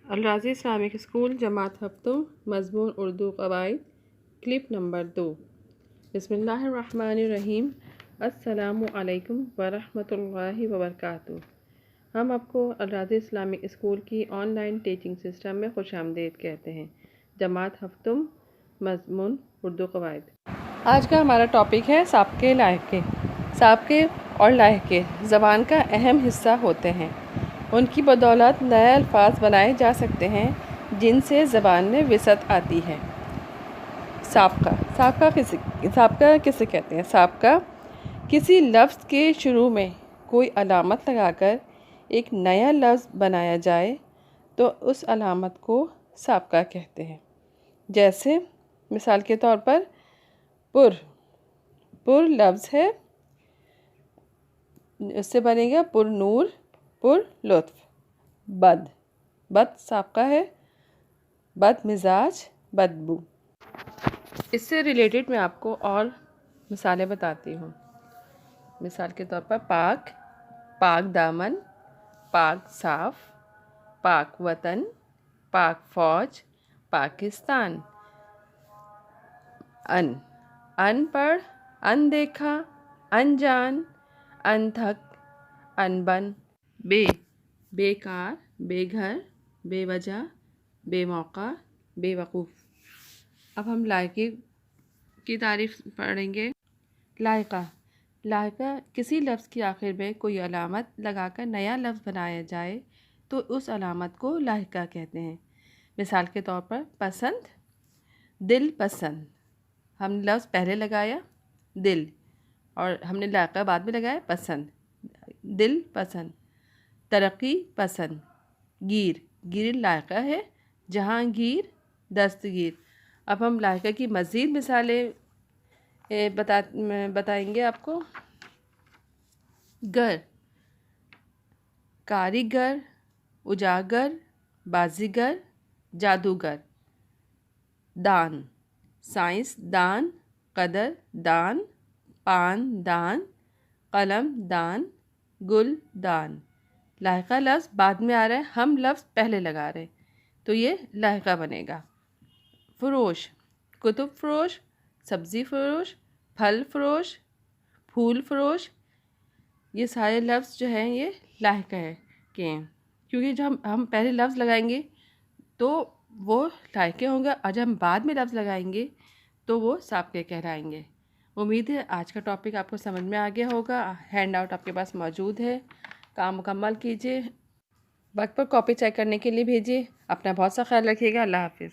अल-राज़ी Islamic school जमात हफ्तुम मज़मून Urdu क़वाइद clip number 2। बिस्मिल्लाहिर्रहमानिर्रहीम। अस्सलामु अलैकुम वरहमतुल्लाहि वबरकातुहू। हम आपको अल-राज़ी इस्लामिक स्कूल की ऑनलाइन टीचिंग सिस्टम में खुशामदीद कहते हैं। जमात हफ्तुम मज़मून उर्दू क़वाइद। आज का हमारा टॉपिक है साबके लाहिक़े। साबके और लाहिक़े ज़बान का अहम हिस्सा होते हैं। उनकी बदौलत नए अल्फाज बनाए जा सकते हैं जिनसे ज़बान में विसअत आती है। साबका किसे कहते हैं? साबका किसी लफ्ज़ के शुरू में कोई अलामत लगाकर एक नया लफ्ज़ बनाया जाए तो उस अलामत को साबका कहते हैं। जैसे मिसाल के तौर पर पुर लफ्ज़ है, उससे बनेगा पुरनूर, पुरलुत्फ़। बद साबका है, बद मिजाज, बदबू। इससे रिलेटेड मैं आपको और मिसालें बताती हूँ। मिसाल के तौर पर पाक दामन, पाक साफ़, पाक वतन, पाक फ़ौज, पाकिस्तान। अनपढ़, अनदेखा, अनजान, अनथक, अनबन। बेकार, बेघर, बेवजह, बेमौका, बेवकूफ़। अब हम लायके की तारीफ़ पढ़ेंगे। लायका किसी लफ्ज़ के आखिर में कोई अलामत लगाकर नया लफ्ज़ बनाया जाए तो उस अलामत को लायका कहते हैं। मिसाल के तौर पर पसंद, दिल पसंद। हमने लफ्ज़ पहले लगाया दिल और हमने लायका बाद में लगाया पसंद, दिल पसंद। तरक्की पसंद, गिर लायका है, जहांगीर, दस्तगीर। अब हम लायका की मज़ीद मिसालें बताएंगे आपको। कारीगर, उजागर, बाजीगर, जादूगर। दान, साइंस दान, कदर दान, पान दान, कलम दान, गुल दान। लायका लफ्ज़ बाद में आ रहा है, हम लफ्ज़ पहले लगा रहे हैं तो ये लायका बनेगा। फ़रोश, कुतुब फ़रोश, सब्ज़ी फ़रोश, फल फ़रोश, फूल फ़रोश। ये सारे लफ्ज़ जो हैं ये लायका है के, क्योंकि जब हम पहले लफ्ज़ लगाएंगे तो वो लायके होंगे और जब हम बाद में लफ्ज़ लगाएंगे तो वो साबके कहलाएंगे। उम्मीद है आज का टॉपिक आपको समझ में आ गया होगा। हैंड आउट आपके पास मौजूद है, काम मुकम्मल कीजिए। वक्त पर कॉपी चेक करने के लिए भेजिए। अपना बहुत सा ख्याल रखिएगा। अल्लाह हाफ़िज़।